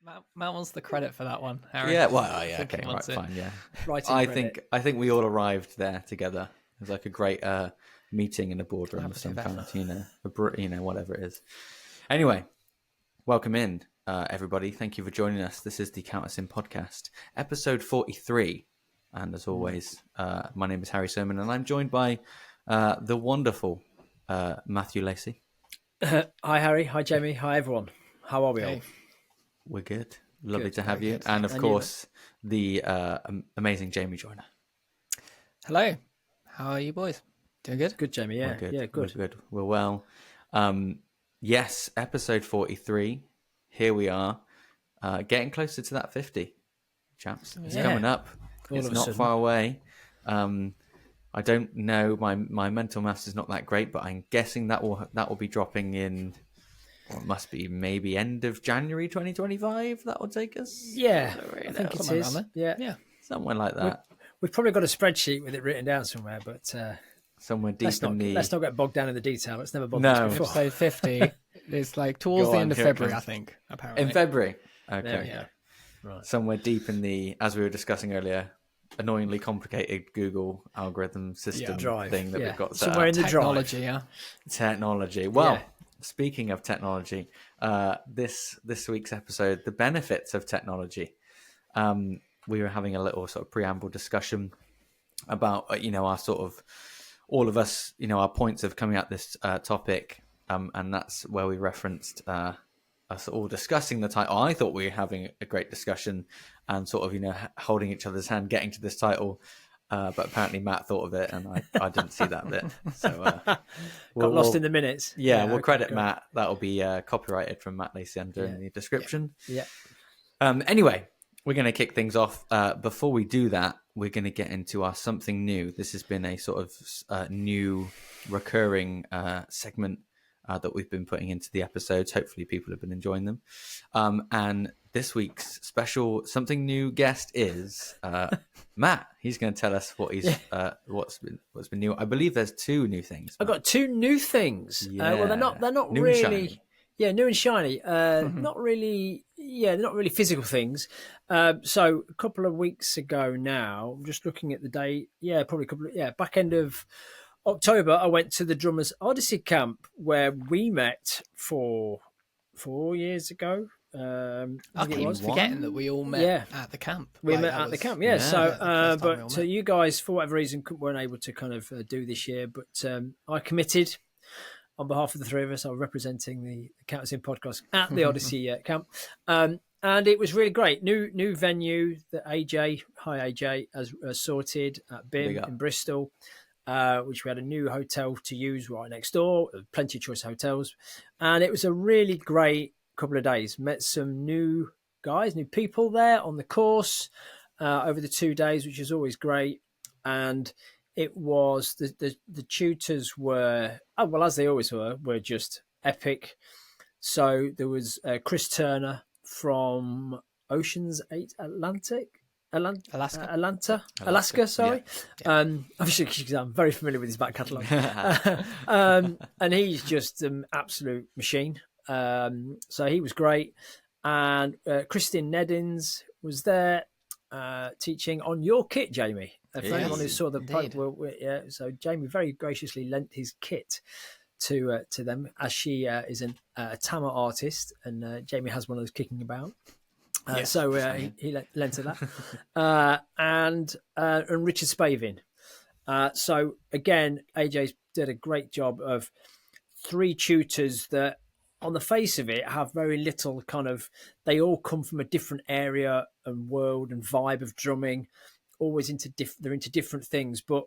Matt wants the credit for that one, Harry. Yeah, well, I think okay, he right, wants it. fine, yeah. Writing I credit. think we all arrived there together. It was like a great meeting in a boardroom of some Collaborative kind, effort. whatever it is. Anyway, welcome in, everybody. Thank you for joining us. This is the Count Us In podcast, episode 43. And as always, my name is Harry Sermon, and I'm joined by the wonderful Matthew Lacey. Hi, Harry. Hi, Jamie. Hi, everyone. How are we all? Hey. We're good. Lovely Good, to have very you. good. And of And you, course, the amazing Jamie Joyner. Hello. How are you boys? Doing good? Good, Jamie. Yeah, We're good. yeah, good. We're good. We're well. Yes, episode 43. Here we are, getting closer to that 50, chaps. It's Yeah. coming up. All It's of a not sudden. far away. I don't know. My mental maths is not that great, but I'm guessing that will be dropping in. Well, it must be maybe end of January 2025. That will take us. Yeah, Really I think know. it Somewhere is. around Yeah. Somewhere like that. We've probably got a spreadsheet with it written down somewhere, but Somewhere deep let's not get bogged down in the detail. It's never bothered No. us before. Episode 50 is like towards Go the on, end of here it February, I comes. think, apparently. in February. There we Okay. go. Right. Somewhere deep in the, as we were discussing earlier, annoyingly complicated Google algorithm system Drive. thing that Yeah. we've got set Somewhere up. in the drive. Technology, yeah. Technology. Well, Yeah. speaking of technology, this week's episode, the benefits of technology. We were having a little sort of preamble discussion about our sort of all of us, our points of coming at this topic, and that's where we referenced us all discussing the title. I thought we were having a great discussion and sort of holding each other's hand, getting to this title. But apparently Matt thought of it, and I didn't see that bit. So Got lost in the minutes. yeah, we'll okay, credit good. Matt. That'll be copyrighted from Matt Lacey under in the description. Yeah. Anyway, we're going to kick things off. Before we do that, we're going to get into our something new. This has been a sort of new recurring segment that we've been putting into the episodes. Hopefully people have been enjoying them. And this week's special something new guest is Matt. He's going to tell us what he's what's been new. I believe there's two new things. I've got two new things. Well, they're not New and really. shiny. Yeah, new and shiny. Not really. Yeah, they're not really physical things. So a couple of weeks ago now, I'm just looking at the date. Yeah, probably back end of October, I went to the Drummers Odyssey camp where we met 4 years ago. I I think it keep was. forgetting that we all met Yeah. at the camp. We Like, met that at the was- camp, yeah. yeah, So, the first time we all but met. you guys, for whatever reason, weren't able to kind of do this year. But I committed on behalf of the three of us. I was representing the Count Us In podcast at the Odyssey camp, and it was really great. New venue that AJ has sorted at Big BIM up. in Bristol. Which we had a new hotel to use right next door, plenty of choice hotels. And it was a really great couple of days. Met some new guys, new people there on the course over the 2 days, which is always great. And it was, the tutors were, as they always were just epic. So there was Chris Turner from Oceans 8 Alaska, sorry. Obviously, because I'm very familiar with his back catalogue. And he's just an absolute machine. So he was great. And Christine Neddins was there teaching on your kit, Jamie. For anyone who saw the indeed. so Jamie very graciously lent his kit to them, as she is a Tama artist, and Jamie has one of those kicking about. So he lent her that, and Richard Spavin. So again, AJ did a great job of 3 tutors that, on the face of it, have very little kind of. They all come from a different area and world and vibe of drumming. Always they're into different things, but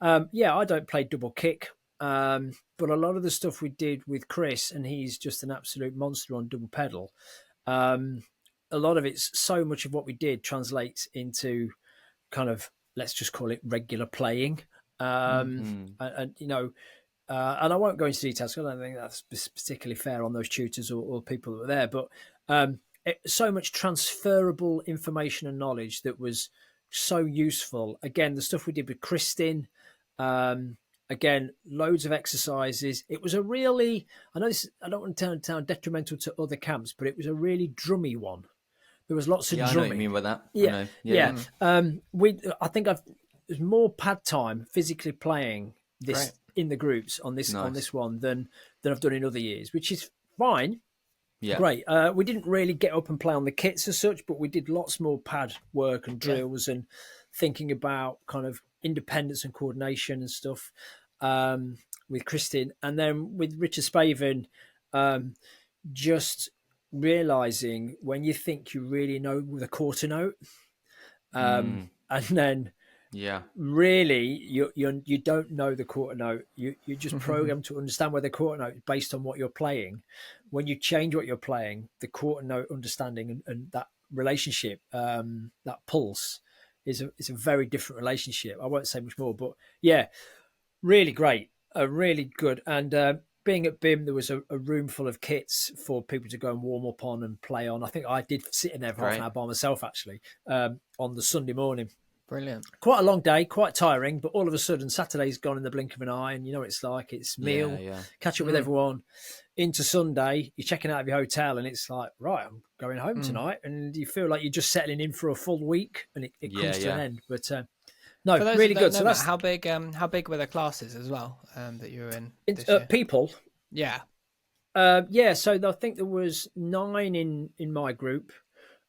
I don't play double kick. But a lot of the stuff we did with Chris, and he's just an absolute monster on double pedal. A lot of it's, so much of what we did translates into kind of, let's just call it regular playing. And I won't go into details because I don't think that's particularly fair on those tutors or people that were there, but so much transferable information and knowledge that was so useful. Again, the stuff we did with Kristin, again, loads of exercises. It was a really, I know this, I don't want to sound detrimental to other camps, but it was a really drummy one. There was lots of Yeah, I know drumming. what you mean by that. I Yeah, know. yeah. I think there's more pad time physically playing this Great. in the groups on Nice. this one than I've done in other years, which is fine. Yeah. Great. We didn't really get up and play on the kits as such, but we did lots more pad work and drills and thinking about kind of independence and coordination and stuff with Kristin. And then with Richard Spavin, just realizing when you think you really know the quarter note, and then Yeah. really you don't know the quarter note. You're just programmed to understand where the quarter note is based on what you're playing. When you change what you're playing, the quarter note understanding and that relationship, that pulse is a very different relationship. I won't say much more, but yeah, really great, really good. And being at BIM, there was a room full of kits for people to go and warm up on and play on. I think I did sit in there for half an hour by myself, actually, on the Sunday morning. Brilliant. Quite a long day, quite tiring, but all of a sudden Saturday's gone in the blink of an eye, and you know what it's like. It's meal, catch up with everyone. Into Sunday, you're checking out of your hotel, and it's like, right, I'm going home tonight, and you feel like you're just settling in for a full week, and it comes to an end. But no, really good. So that's how big were the classes as well that you were in? People. Yeah. So I think there was 9 in my group,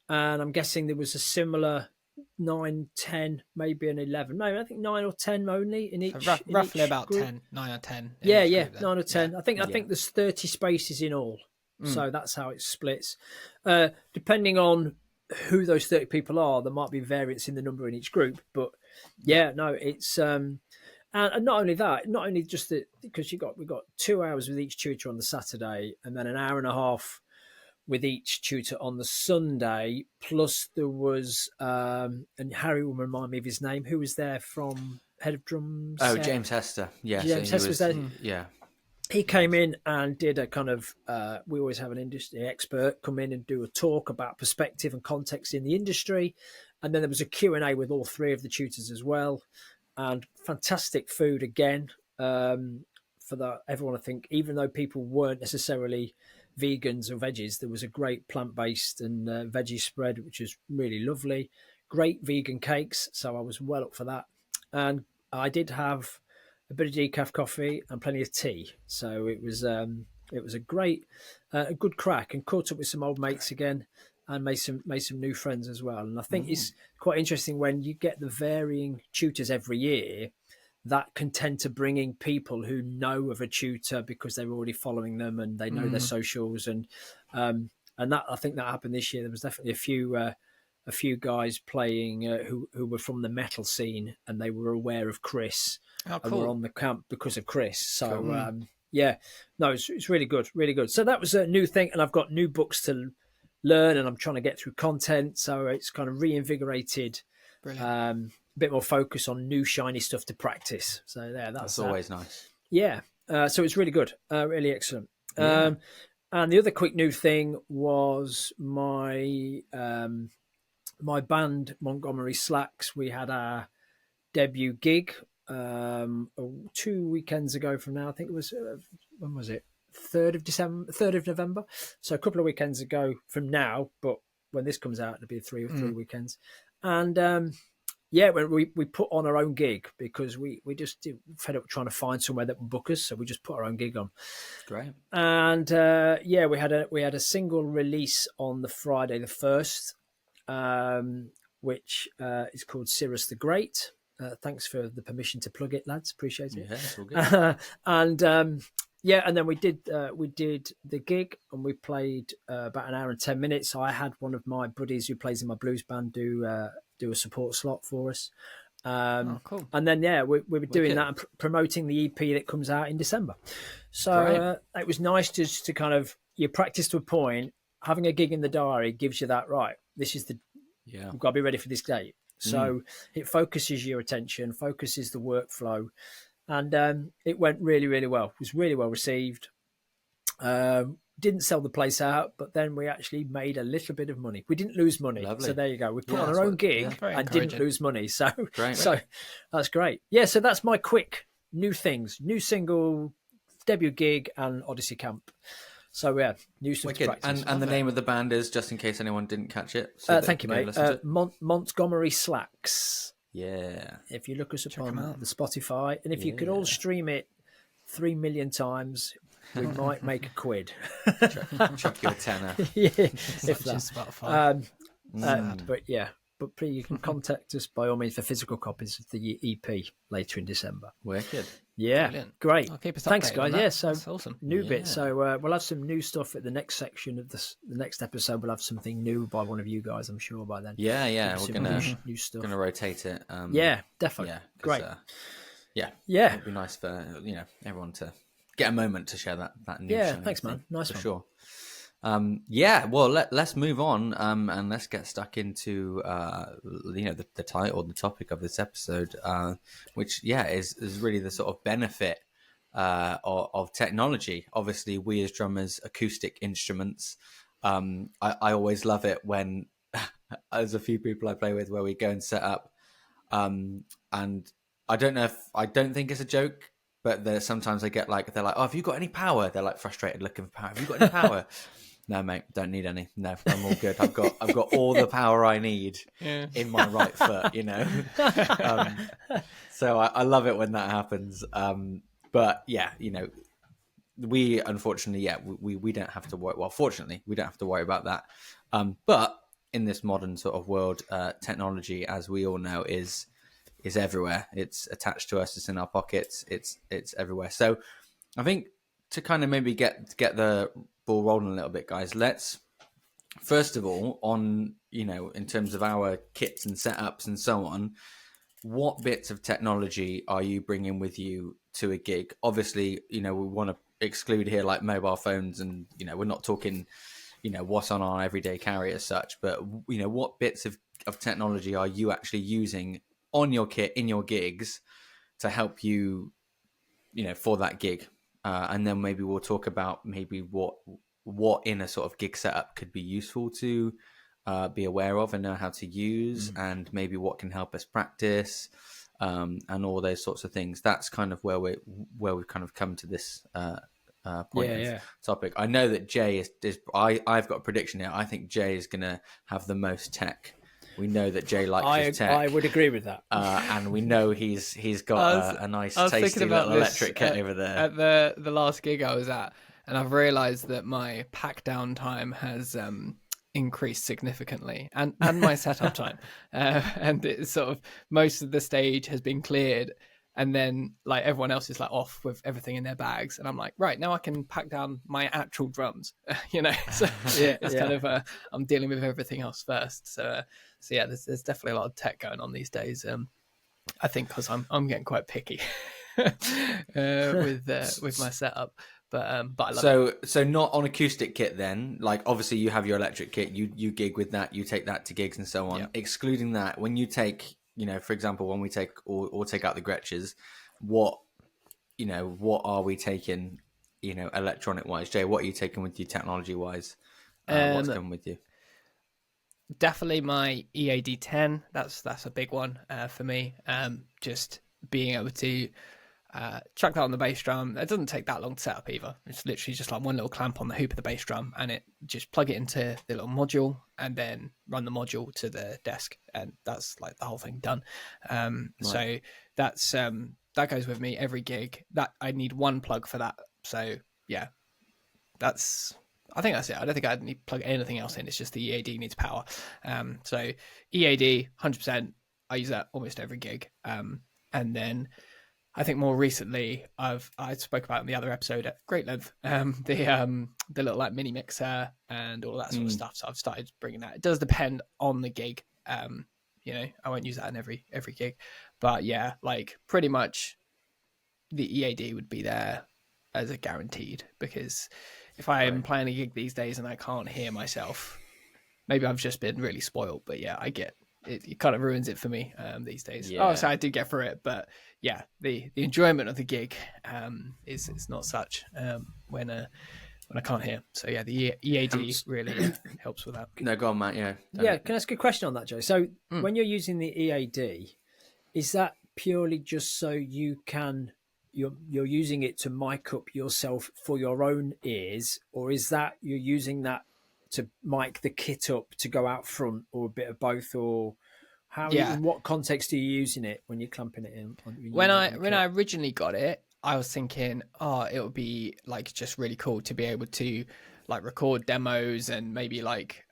and I'm guessing there was a similar 9, 10, maybe an 11. Maybe I think 9 or 10 only in each. Roughly each about group. 10, 9 or 10. Yeah, group, 9 or 10. Yeah. I think there's 30 spaces in all, so that's how it splits. Depending on who those 30 people are, there might be variance in the number in each group, but yeah, no, it's and not only that, not only just because we've got 2 hours with each tutor on the Saturday, and then an hour and a half with each tutor on the Sunday. Plus there was, and Harry will remind me of his name, who was there from Head of Drums. Oh, James Hester. Yeah, James Hester was there. Yeah. He came in and did a kind of, we always have an industry expert come in and do a talk about perspective and context in the industry. And then there was a Q&A with all 3 of the tutors as well. And fantastic food again for everyone, I think, even though people weren't necessarily vegans or veggies, there was a great plant-based and veggie spread, which is really lovely. Great vegan cakes, so I was well up for that. And I did have a bit of decaf coffee and plenty of tea, so it was a great, a good crack, and caught up with some old mates again, and made some new friends as well. And I think it's quite interesting when you get the varying tutors every year that can tend to bring in people who know of a tutor because they're already following them and they know their socials, and that, I think that happened this year. There was definitely a few guys playing who were from the metal scene, and they were aware of Chris and were on the camp because of Chris. So it's really good, really good. So that was a new thing, and I've got new books to learn, and I'm trying to get through content, so it's kind of reinvigorated. Brilliant. A bit more focus on new shiny stuff to practice. So that's always nice. Yeah. So it's really good, really excellent. And the other quick new thing was my my band Montgomery Slacks. We had our debut gig 2 weekends ago from now. I think it was when was it? 3rd of November. So a couple of weekends ago from now, but when this comes out, it'll be 3 weekends. And we put on our own gig because we just fed up trying to find somewhere that would book us, so we just put our own gig on. Great. And we had a single release on the Friday the 1st, which is called Cyrus the Great. Thanks for the permission to plug it, lads. Appreciate it. Yeah, it's all good. And then we did the gig, and we played about an hour and 10 minutes. So I had one of my buddies who plays in my blues band do a support slot for us. Cool. And then we were doing that and promoting the EP that comes out in December. So it was nice to kind of, you practice to a point. Having a gig in the diary gives you that, right, this is we've got to be ready for this date. So it focuses your attention, focuses the workflow. And it went really, really well. It was really well received. Didn't sell the place out, but then we actually made a little bit of money. We didn't lose money. Lovely. So there you go. We put on our own gig and didn't lose money. So, great. So that's great. Yeah, so that's my quick new things. New single, debut gig, and Odyssey Camp. So yeah, new stuff to Wicked. practice. And the name of the band is, just in case anyone didn't catch it. So Thank you, go mate. listen to it. Montgomery Slacks. Yeah. If you look us up Check 'em on out. the Spotify, and if you could all stream it 3 million times, we might make a quid. Chuck you a tenner. Yeah, Such if as that. Spotify. But yeah, but please, you can contact us by all means for physical copies of the EP later in December. Wicked. Yeah, Brilliant. great. I'll keep us Thanks, updated guys. on that. Yeah, so That's awesome. new Yeah. bit. So we'll have some new stuff at the next section of this. The next episode, we'll have something new by one of you guys. I'm sure by then. Yeah. We're Some gonna new stuff. rotate it. Yeah, definitely. Yeah. 'Cause, Great. Yeah. It'd be nice for everyone to get a moment to share that news. Yeah, sharing thanks, thing, man. Nice for one. sure. Well, let's move on and let's get stuck into the title, the topic of this episode, which is really the sort of benefit of technology. Obviously, we as drummers, acoustic instruments. I always love it when there's a few people I play with where we go and set up, and I don't think it's a joke. But sometimes they're like, oh, have you got any power? They're like frustrated looking for power. Have you got any power? No, mate, don't need any. No, I'm all good. I've got all the power I need in my right foot, So I love it when that happens. But yeah, we unfortunately, we don't have to worry. Well, fortunately, we don't have to worry about that. But in this modern sort of world, technology, as we all know, is everywhere. It's attached to us. It's in our pockets. It's everywhere. So I think to kind of maybe get the ball rolling a little bit, guys, let's first of all, in terms of our kits and setups and so on, what bits of technology are you bringing with you to a gig? Obviously, we want to exclude here like mobile phones, and we're not talking what's on our everyday carry as such, but what bits of technology are you actually using on your kit in your gigs to help you for that gig, and then maybe we'll talk about maybe what in a sort of gig setup could be useful to be aware of and know how to use, and maybe what can help us practice, and all those sorts of things. That's kind of where we've kind of come to this point of topic. I know that Jay is I've got a prediction here. I think Jay is going to have the most tech. We know that Jay likes his tech. I would agree with that. And we know he's got a nice, tasty little electric kit over there. At the last gig I was at, and I've realised that my pack down time has increased significantly, and my setup time. And it's sort of most of the stage has been cleared, and then like everyone else is like off with everything in their bags, and I'm like, right, now I can pack down my actual drums. So it's kind of I'm dealing with everything else first. So yeah, there's definitely a lot of tech going on these days. I think because I'm getting quite picky with my setup. But I love it. So not on acoustic kit then. Like obviously you have your electric kit, you gig with that, you take that to gigs and so on. Yep. Excluding that, when you take, for example, when we take or take out the Gretches, what are we taking, electronic wise? Jay, what are you taking with you technology wise? What's coming with you? Definitely my EAD10. That's a big one for me. Just being able to chuck that on the bass drum. It doesn't take that long to set up either. It's literally just like one little clamp on the hoop of the bass drum, and it just plug it into the little module and then run the module to the desk, and that's like the whole thing done. Right. So that's that goes with me every gig. That I need one plug for that. So yeah, I think that's it. I don't think I need to plug anything else in. It's just the EAD needs power. So EAD 100%. I use that almost every gig. And then I think more recently, I spoke about in the other episode at great length, the little like mini mixer and all that sort of stuff. So I've started bringing that. It does depend on the gig. I won't use that in every gig, but yeah, like pretty much the EAD would be there as a guaranteed, because if I am playing a gig these days and I can't hear myself, maybe I've just been really spoiled. But yeah, I get it. It kind of ruins it for me these days. Yeah. Oh, so I did get through it, but yeah, the enjoyment of the gig is not such when I can't hear. So yeah, the EAD really helps with that. No, go on, Matt. Yeah. Yeah, can I ask a question on that, Joe? So when you're using the EAD, is that purely just so you can, you're using it to mic up yourself for your own ears, or is that you're using that to mic the kit up to go out front, or a bit of both, or how? Yeah. In what context are you using it when you're clamping it in? When I originally got it, I was thinking, oh, it would be like just really cool to be able to like record demos and maybe like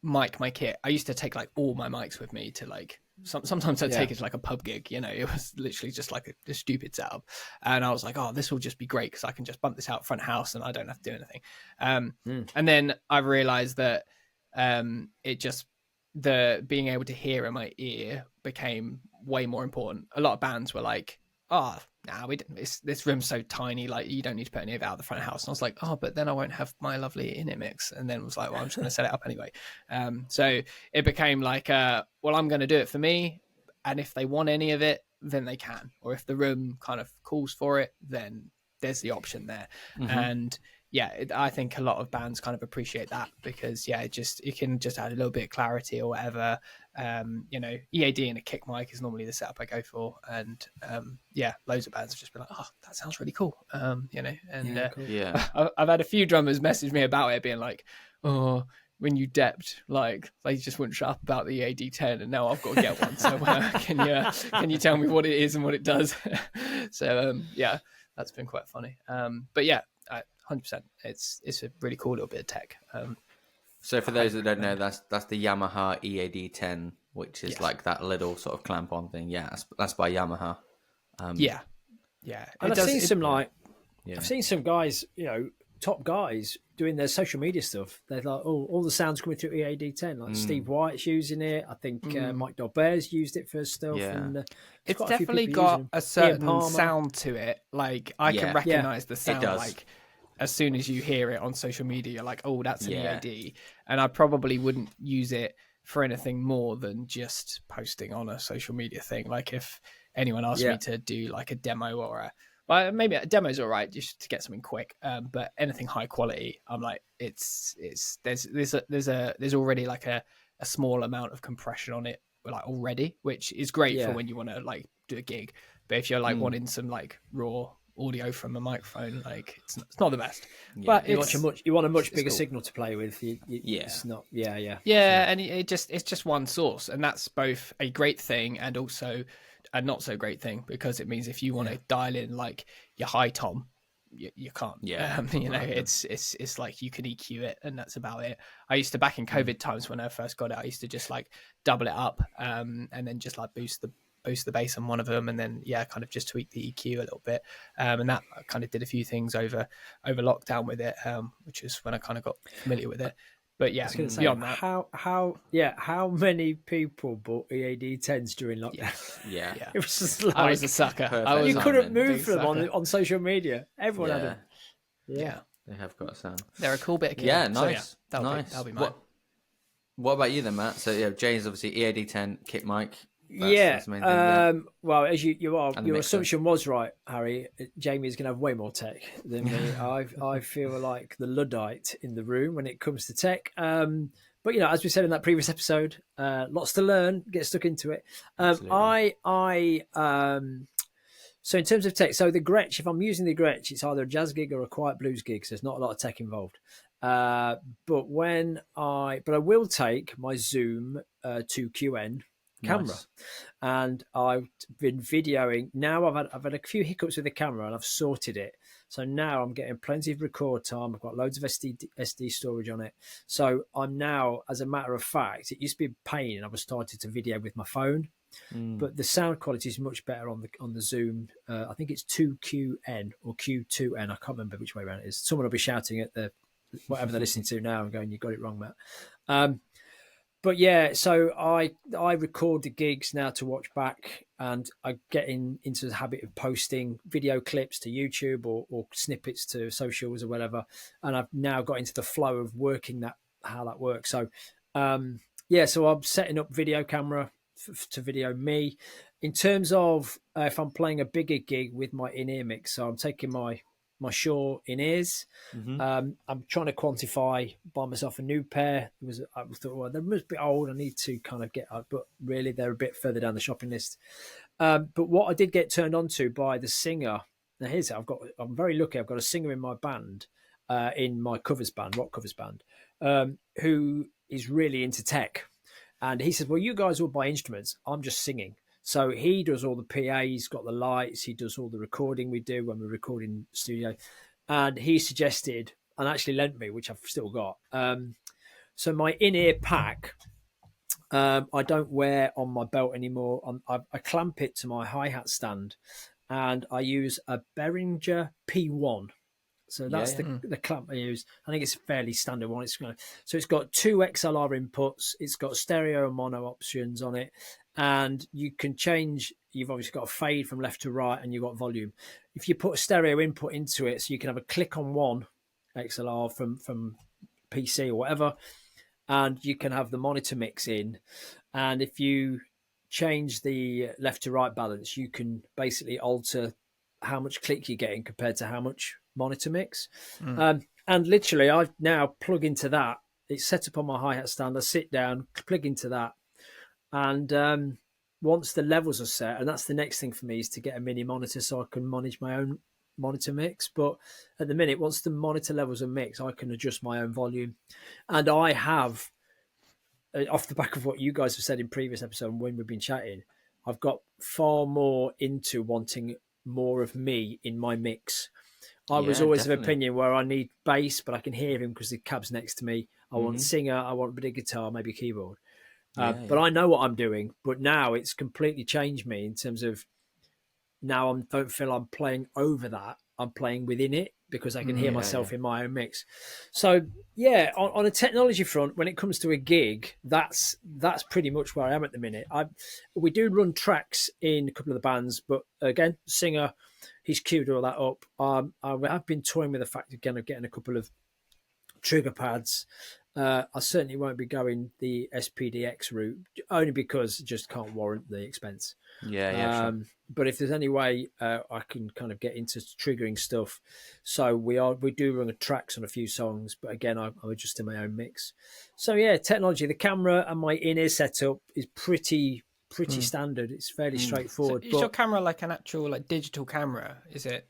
mic my kit. I used to take like all my mics with me to like sometimes I'd take it to like a pub gig, it was literally just like a stupid setup, and I was like, oh, this will just be great because I can just bump this out front house and I don't have to do anything. And then I realized that it just the being able to hear in my ear became way more important. A lot of bands were like, oh, this room's so tiny, like you don't need to put any of it out the front of the house. And I was like, oh, but then I won't have my lovely in-ear mix. And then was like, well, I'm just going to set it up anyway. So it became like, well, I'm going to do it for me. And if they want any of it, then they can. Or if the room kind of calls for it, then there's the option there. And I think a lot of bands kind of appreciate that because it can just add a little bit of clarity or whatever. EAD and a kick mic is normally the setup I go for, and loads of bands have just been like, oh, that sounds really cool. Cool. I've had a few drummers message me about it, being like, oh, when you depped, like they just wouldn't shut up about the EAD10, and now I've got to get one. So can you tell me what it is and what it does? So that's been quite funny. But yeah. 100%. It's a really cool little bit of tech. So for those that don't know, that's the Yamaha EAD10, which is like that little sort of clamp-on thing. Yeah, that's by Yamaha. Yeah. And I've seen some guys, top guys doing their social media stuff. They're like, oh, all the sounds coming through EAD10. Like Steve White's using it. I think Mike Dolbear's used it for stuff. Yeah. And it's definitely got a certain sound to it. Like I can recognize the sound. Like as soon as you hear it on social media, you're like, oh, that's an EAD. And I probably wouldn't use it for anything more than just posting on a social media thing. Like if anyone asked me to do like a demo or maybe a demo's all right just to get something quick. But anything high quality, I'm like, there's already like a small amount of compression on it like already, which is great for when you want to like do a gig. But if you're like wanting some like raw audio from a microphone, like it's not the best. But you want a much bigger signal to play with. It's not. And it's just one source, and that's both a great thing and also a not so great thing, because it means if you want to dial in like your high tom, you can't. It's like you can EQ it, and that's about it. I used to, back in COVID times when I first got it, I used to just like double it up and then just like boost the bass on one of them, and then kind of just tweak the EQ a little bit, and that I kind of did a few things over lockdown with it, which is when I kind of got familiar with it. But beyond that, how many people bought EAD10s during lockdown? Yeah. It was just like, I was a sucker. You couldn't move for them on social media. Everyone had them. Yeah, they have got a sound. They're a cool bit of kit. Yeah, nice. So, that'll be mine. What about you then, Matt? So James obviously EAD10 kit mic. That's the main thing, well, as your assumption was right, Harry. Jamie is going to have way more tech than me. I feel like the Luddite in the room when it comes to tech. But as we said in that previous episode, lots to learn. Get stuck into it. So in terms of tech, so the Gretsch, if I'm using the Gretsch, it's either a jazz gig or a quiet blues gig. So there's not a lot of tech involved. But I will take my Zoom 2QN camera. Nice. And I've been videoing. Now I've had a few hiccups with the camera and I've sorted it. So now I'm getting plenty of record time. I've got loads of SD storage on it. So I'm now, as a matter of fact, it used to be a pain and I was starting to video with my phone. But the sound quality is much better on the Zoom. I think it's 2QN or Q2N. I can't remember which way around it is. Someone will be shouting at whatever they're listening to now and going, "You got it wrong, Matt." But so I record the gigs now to watch back, and I get into the habit of posting video clips to YouTube or snippets to socials or whatever. And I've now got into the flow of working how that works. So so I'm setting up video camera to video me. In terms of if I'm playing a bigger gig with my in-ear mix, so I'm taking my Shure in-ears. I'm trying to buy myself a new pair. I thought, well, they must be old. I need to kind of get up, but really they're a bit further down the shopping list. But what I did get turned on to by the singer. Now here's it. I'm very lucky. I've got a singer in my band, in my covers band, rock covers band, who is really into tech. And he says, well, you guys all buy instruments. I'm just singing. So he does all the PA. He's got the lights. He does all the recording we do when we're recording studio. And he suggested, and actually lent me, which I've still got. So my in-ear pack, I don't wear on my belt anymore. I clamp it to my hi-hat stand, and I use a Behringer P1. So that's the clamp I use. I think it's a fairly standard one. So it's got 2 XLR inputs. It's got stereo and mono options on it. And you can change. You've obviously got a fade from left to right, and you've got volume. If you put a stereo input into it, so you can have a click on one XLR from PC or whatever, and you can have the monitor mix in. And if you change the left to right balance, you can basically alter how much click you're getting compared to how much monitor mix. And literally, I now plug into that. It's set up on my hi-hat stand. I sit down, plug into that. And once the levels are set, and that's the next thing for me, is to get a mini monitor so I can manage my own monitor mix. But at the minute, once the monitor levels are mixed, I can adjust my own volume. And I have, off the back of what you guys have said in previous episodes when we've been chatting, I've got far more into wanting more of me in my mix. I was always of opinion where I need bass, but I can hear him because the cab's next to me. I want singer, I want a bit of guitar, maybe a keyboard. But I know what I'm doing. But now it's completely changed me in terms of now I don't feel I'm playing over that. I'm playing within it because I can hear myself in my own mix. So yeah, on a technology front, when it comes to a gig, that's pretty much where I am at the minute. We do run tracks in a couple of the bands, but again, singer, he's queued all that up. I have been toying with the fact again of getting a couple of trigger pads. I certainly won't be going the SPDX route, only because it just can't warrant the expense. Sure. But if there's any way I can kind of get into triggering stuff, so we do run tracks on a few songs, but again, I'm adjusting my own mix. So yeah, technology, the camera and my in-ear setup is pretty standard. It's fairly straightforward. So is your camera like an actual digital camera? Is it?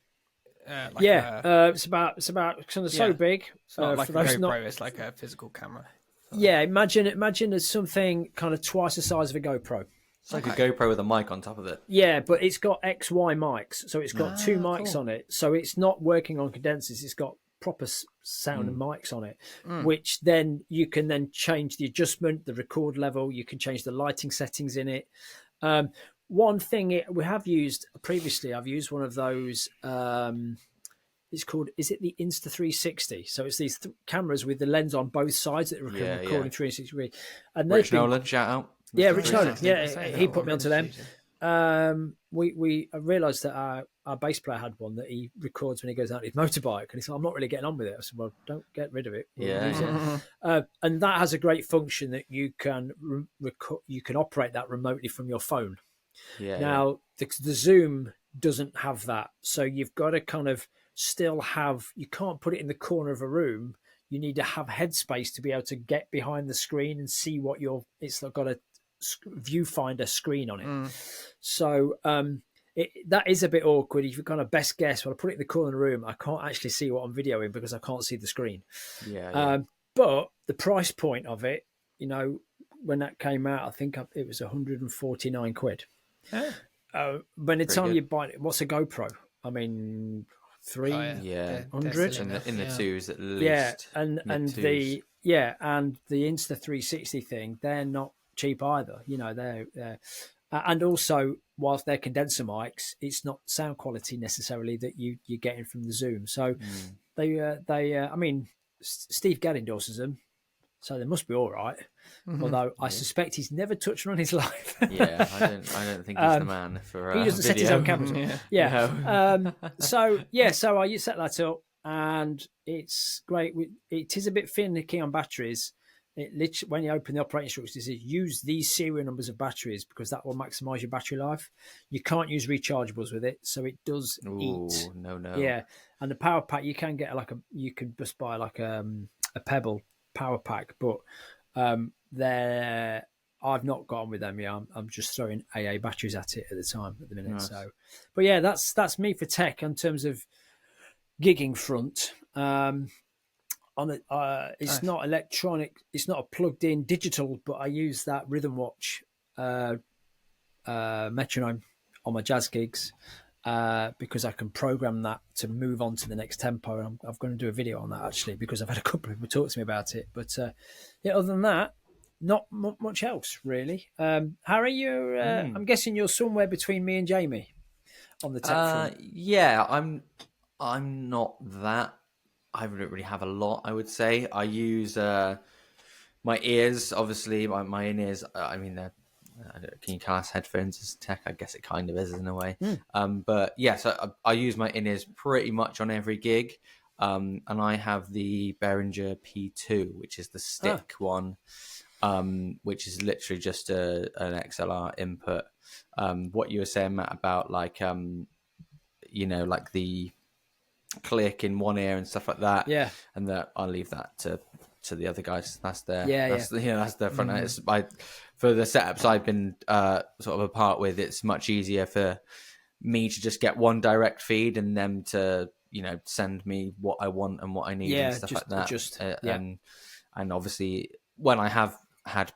It's about so big. It's not like a GoPro. It's like a physical camera. Yeah, imagine as something kind of twice the size of a GoPro. It's like a GoPro with a mic on top of it. Yeah, but it's got XY mics, so it's got 2 mics on it. So it's not working on condensers. It's got proper sound and mics on it, which then you can then change the adjustment, the record level. You can change the lighting settings in it. One thing we have used previously, I've used one of those. It's called, is it the Insta360? So it's these cameras with the lens on both sides that are recording 360 degrees. And Rich Nolan, shout out. Yeah, Rich Nolan. Yeah, he put me onto them. We realised that our bass player had one that he records when he goes out on his motorbike, and he said, "I'm not really getting on with it." I said, "Well, don't get rid of it. We'll use it." And that has a great function that you can operate that remotely from your phone. Now the Zoom doesn't have that, so you've got to kind of still have. You can't put it in the corner of a room. You need to have headspace to be able to get behind the screen and see what it's got a viewfinder screen on it. So that is a bit awkward. If you kind of best guess, when I put it in the corner of the room, I can't actually see what I'm videoing because I can't see the screen. But the price point of it, when that came out, I think it was 149 quid. By the time you buy it, what's a GoPro? I mean, 300 in the twos at least. Yeah, and the Insta360 thing, they're not cheap either. They're and also, whilst they're condenser mics, it's not sound quality necessarily that you're getting from the Zoom. So I mean, Steve Gadd endorses them, so they must be all right. Although I suspect he's never touched one in his life. I don't think he's the man for he doesn't video. set his own cameras. So I set that up, and it's great. It is a bit finicky on batteries. It literally, when you open the operating instructions, it says use these serial numbers of batteries because that will maximise your battery life. You can't use rechargeables with it, so it does eat. No. Yeah, and the power pack you can get you can just buy a Pebble power pack, but they're I've not got on with them. Yeah, I'm just throwing AA batteries at it at the minute. Nice. So, but yeah, that's me for tech in terms of gigging front. It's Nice. not electronic. It's not a plugged-in digital, but I use that Rhythm Watch metronome on my jazz gigs because I can program that to move on to the next tempo. And I'm going to do a video on that actually because I've had a couple of people talk to me about it. But yeah, other than that, not much else really. Harry, I'm guessing you're somewhere between me and Jamie on the tech front. Yeah, I'm not that. I don't really have a lot. I would say I use my ears. Obviously, my in ears. I mean, can you class headphones as tech? I guess it kind of is in a way. But yeah, so I use my in ears pretty much on every gig. And I have the Behringer P2, which is the stick one, which is literally just an XLR input. What you were saying, Matt, about like like the click in one ear and stuff like that. Yeah, and that I'll leave that to the other guys. That's their that's their front end. It's, for the setups I've been sort of a part with, it's much easier for me to just get one direct feed and them to send me what I want and what I need and stuff like that. And obviously when I have had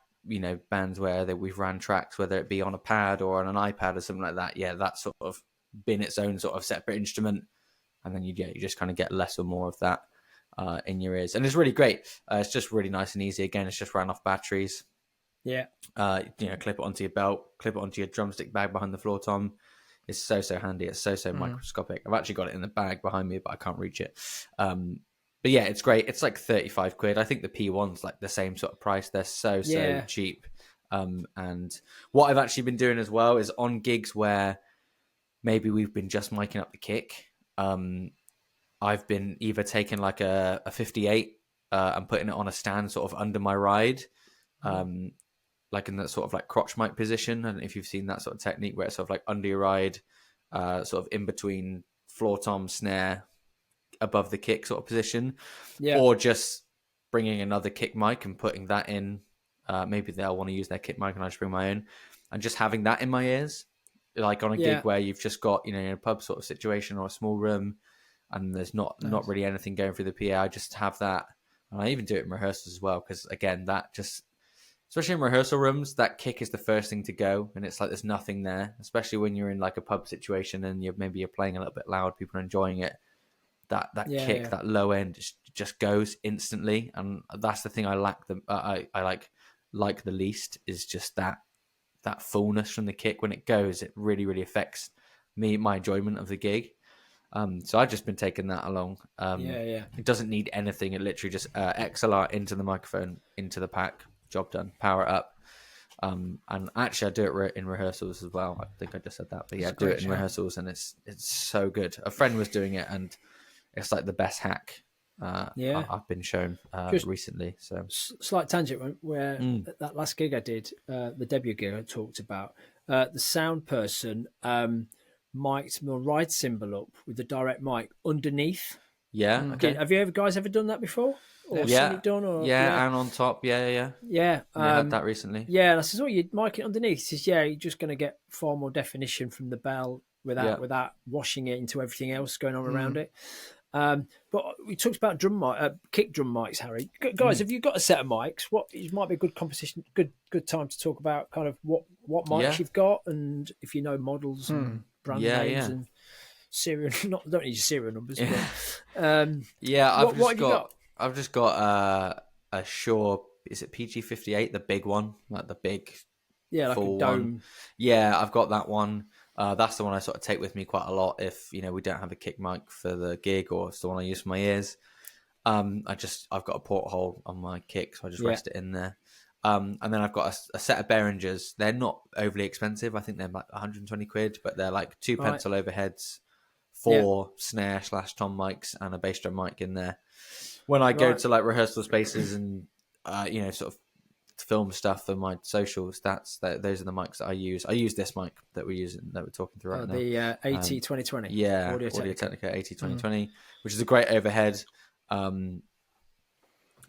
bands where we've ran tracks, whether it be on a pad or on an iPad or something like that, that's sort of been its own sort of separate instrument, and then you just kind of get less or more of that in your ears, and it's really great. It's just really nice and easy. Again, it's just ran off batteries. Clip it onto your belt, clip it onto your drumstick bag behind the floor tom. It's so handy. It's so microscopic. I've actually got it in the bag behind me, but I can't reach it. But yeah, it's great. It's like 35 quid. I think the P1's like the same sort of price. They're so cheap. And what I've actually been doing as well is on gigs where maybe we've been just miking up the kick. I've been either taking like a 58 and putting it on a stand sort of under my ride, like in that sort of like crotch mic position. I don't know if you've seen that sort of technique where it's sort of like under your ride, sort of in between floor tom, snare, above the kick sort of position, or just bringing another kick mic and putting that in. Maybe they'll want to use their kick mic and I just bring my own, and just having that in my ears, like on a gig where you've just got in a pub sort of situation or a small room, and there's not really anything going through the PA. I just have that, and I even do it in rehearsals as well, because again, that just, especially in rehearsal rooms, that kick is the first thing to go, and it's like there's nothing there, especially when you're in like a pub situation and you're playing a little bit loud, people are enjoying it. That kick, that low end just goes instantly, and that's the thing I lack. I like the least is just that fullness from the kick. When it goes, it really affects my enjoyment of the gig. So I've just been taking that along. It doesn't need anything. It literally just XLR into the microphone, into the pack, job done, power it up. And actually I do it in rehearsals as well. I think I just said that, but yeah, I do it in rehearsals, and it's so good. A friend was doing it, and it's like the best hack I've been shown recently. So slight tangent where that last gig I did, the debut gig I talked about, the sound person mic'd my ride cymbal up with the direct mic underneath. Okay. Have you guys ever done that before? Or seen it done? Or, and on top, yeah. I had that recently. Yeah, and I says, you mic it underneath. He says, you're just going to get far more definition from the bell without washing it into everything else going on around it. But we talked about kick drum mics, Harry. Guys, have you got a set of mics? It might be a good composition, good time to talk about kind of what mics you've got, and if you know models and brand names and serial. Don't need your serial numbers. But, I've just got a Shure. Is it PG58, the big one, like the big like a dome one? Yeah, I've got that one. That's the one I sort of take with me quite a lot if we don't have a kick mic for the gig, or it's the one I use for my ears. I've got a porthole on my kick, so I just rest it in there. And then I've got a set of Behringers. They're not overly expensive. I think they're like 120 quid, but they're like 2 pencil overheads, 4 snare/tom mics, and a bass drum mic in there. When I go to like rehearsal spaces and sort of film stuff for my socials, those are the mics that I use. I use this mic that we're talking through right now. The AT2020. Audio-Technica AT2020, which is a great overhead.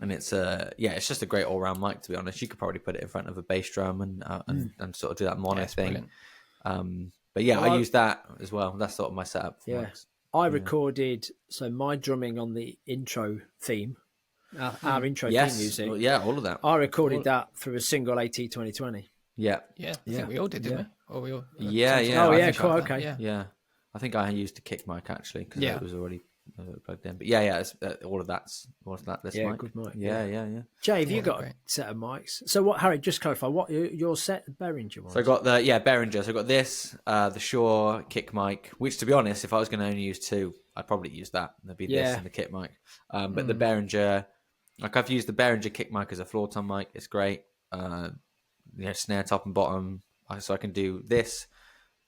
and it's it's just a great all round mic. To be honest, you could probably put it in front of a bass drum and sort of do that mono thing. But yeah, I use that as well. That's sort of my setup. For mics. I recorded my drumming on the intro theme, our intro theme music. Well, yeah, all of that. I recorded that through a single AT 2020. Yeah, I think we all did, didn't we? Or we all? Yeah. Oh yeah, cool. Okay. Yeah, I think I used a kick mic actually because it was already plugged in. But it's all of that's this mic. Good mic. Yeah. Jay, have you got a set of mics? So what, Harry? Just clarify what your set Behringer was. So I got the Behringer. So I got this, the Shure kick mic. Which, to be honest, if I was going to only use two, I'd probably use that. There'd be this and the kick mic. But the Behringer, like I've used the Behringer kick mic as a floor tom mic. It's great. Snare top and bottom. So I can do this,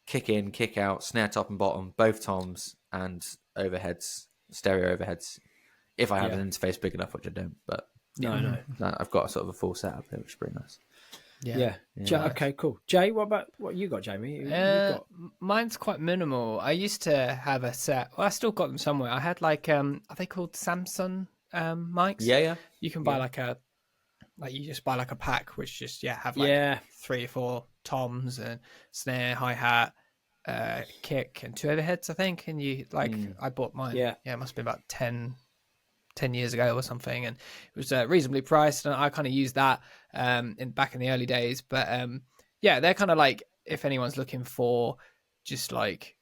kick in, kick out, snare top and bottom, both toms and overheads, stereo overheads. If I have an interface big enough, which I don't, but no, I've got sort of a full setup here, which is pretty nice. Yeah. Okay, cool. Jay, what you got, Jamie? Mine's quite minimal. I used to have a set. Well, I still got them somewhere. I had like are they called Samsung mics? Yeah. You can buy you just buy like a pack, which just have 3 or 4 toms and snare, hi hat, kick, and 2 overheads, I think. And you I bought mine. Yeah, it must have been about 10 years ago or something, and it was reasonably priced, and I kind of used that back in the early days. But they're kind of like, if anyone's looking for just like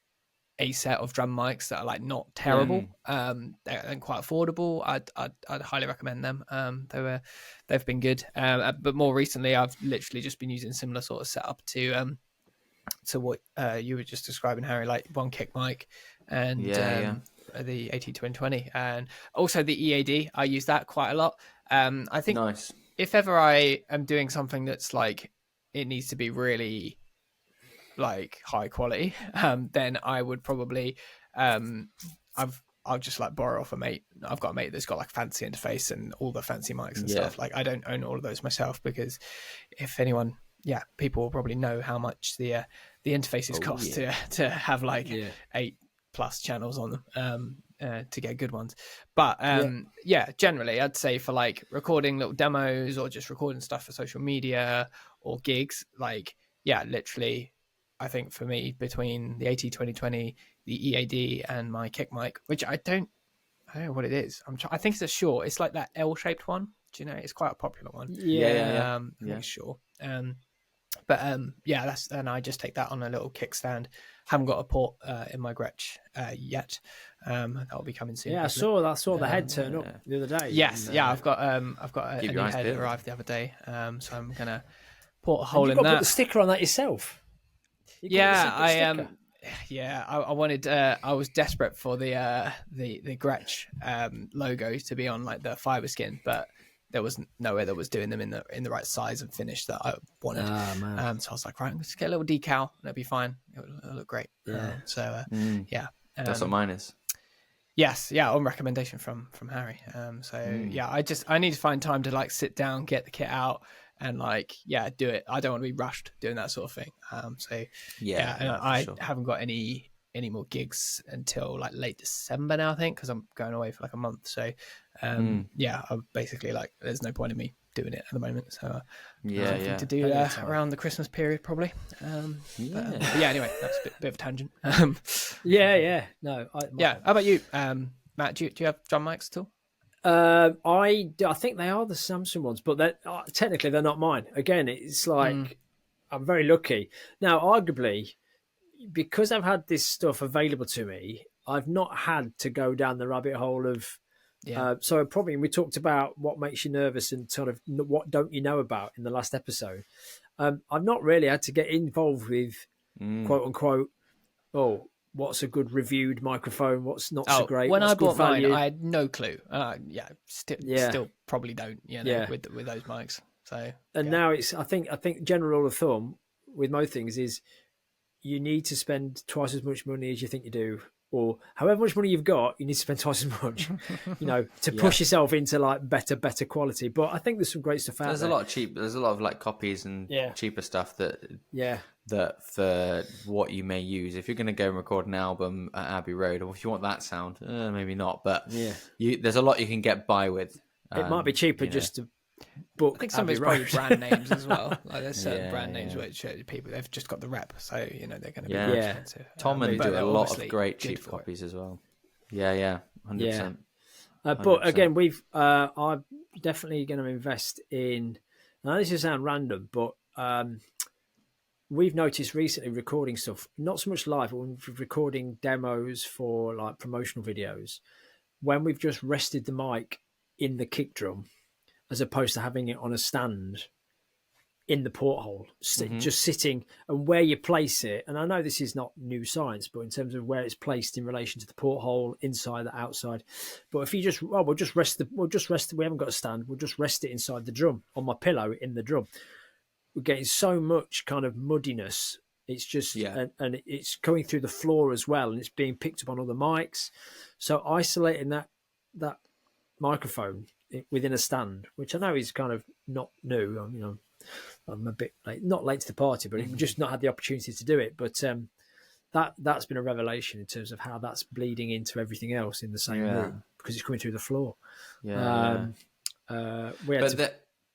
a set of drum mics that are like not terrible and quite affordable, I'd highly recommend them. They've been good, but more recently I've literally just been using similar sort of setup to what you were just describing, Harry, like one kick mic and the AT2020, and also the EAD. I use that quite a lot. I think if ever I am doing something that's like it needs to be really like high quality, then I would probably I'll just like borrow off a mate. I've got a mate that's got like fancy interface and all the fancy mics and stuff. Like I don't own all of those myself, because if anyone, people will probably know how much the interfaces cost to have like 8+ channels on them to get good ones. But generally I'd say for like recording little demos or just recording stuff for social media or gigs, like literally I think for me, between the AT2020, the EAD, and my kick mic, which I don't know what it is. I think it's a Shure. It's like that L-shaped one. Do you know? It's quite a popular one. I think it's Shure. That's, and I just take that on a little kickstand. Haven't got a port in my Gretsch yet. That'll be coming soon. Yeah, probably. I saw the head turn up the other day. Yes, I've got a new head that arrived the other day. So I'm gonna port a hole in that. Put the sticker on that yourself. I wanted. I was desperate for the Gretsch logo to be on like the fiber skin, but there was nowhere that was doing them in the right size and finish that I wanted. So I was like, right, let's get a little decal, and it'll be fine. It'll look great. That's what mine is. Yes, on recommendation from Harry. I need to find time to like sit down, get the kit out, and like do it. I don't want to be rushed doing that sort of thing. I haven't got any more gigs until like late December now, I think, because I'm going away for like a month. So I'm basically like, there's no point in me doing it at the moment. So something to do around the Christmas period probably. Anyway, that's a bit of a tangent. No. How about you, Matt? Do you have drum mics at all? I think they are the Samsung ones, but technically they're not mine. Again, it's like I'm very lucky. Now, arguably, because I've had this stuff available to me, I've not had to go down the rabbit hole of. So probably we talked about what makes you nervous and sort of what don't you know about in the last episode. I've not really had to get involved with quote unquote. What's a good reviewed microphone? What's not so great? When I bought mine, I had no clue. Still probably don't. With those mics. So now it's. I think general rule of thumb with most things is you need to spend twice as much money as you think you do, or however much money you've got, you need to spend twice as much. To push yourself into like better quality. But I think there's some great stuff out there. There's a lot of cheap. There's a lot of like copies and cheaper stuff that for what you may use. If you're going to go and record an album at Abbey Road, or if you want that sound, maybe not. But there's a lot you can get by with It might be cheaper just to book. I think some of it's Abbey probably Road. brand names as well. Like there's certain Yeah, brand names yeah. which people they've just got the rep, so they're going to be Yeah. more Yeah. expensive. Tom and but do a they're lot obviously of great good cheap for it. copies as well. Yeah, 100%. But 100%. again, I'm definitely going to invest in. Now this is sound random, but we've noticed recently recording stuff, not so much live, but when we're recording demos for like promotional videos, when we've just rested the mic in the kick drum, as opposed to having it on a stand in the porthole, just sitting, and where you place it. And I know this is not new science, but in terms of where it's placed in relation to the porthole, inside, the outside. But if you just, we'll just rest. We haven't got a stand. We'll just rest it inside the drum on my pillow in the drum. We're getting so much kind of muddiness. It's just, and it's coming through the floor as well, and it's being picked up on other mics. So isolating that microphone within a stand, which I know is kind of not new. I'm a bit late, not late to the party, but we've just not had the opportunity to do it. But that's been a revelation in terms of how that's bleeding into everything else in the same room, because it's coming through the floor. Yeah.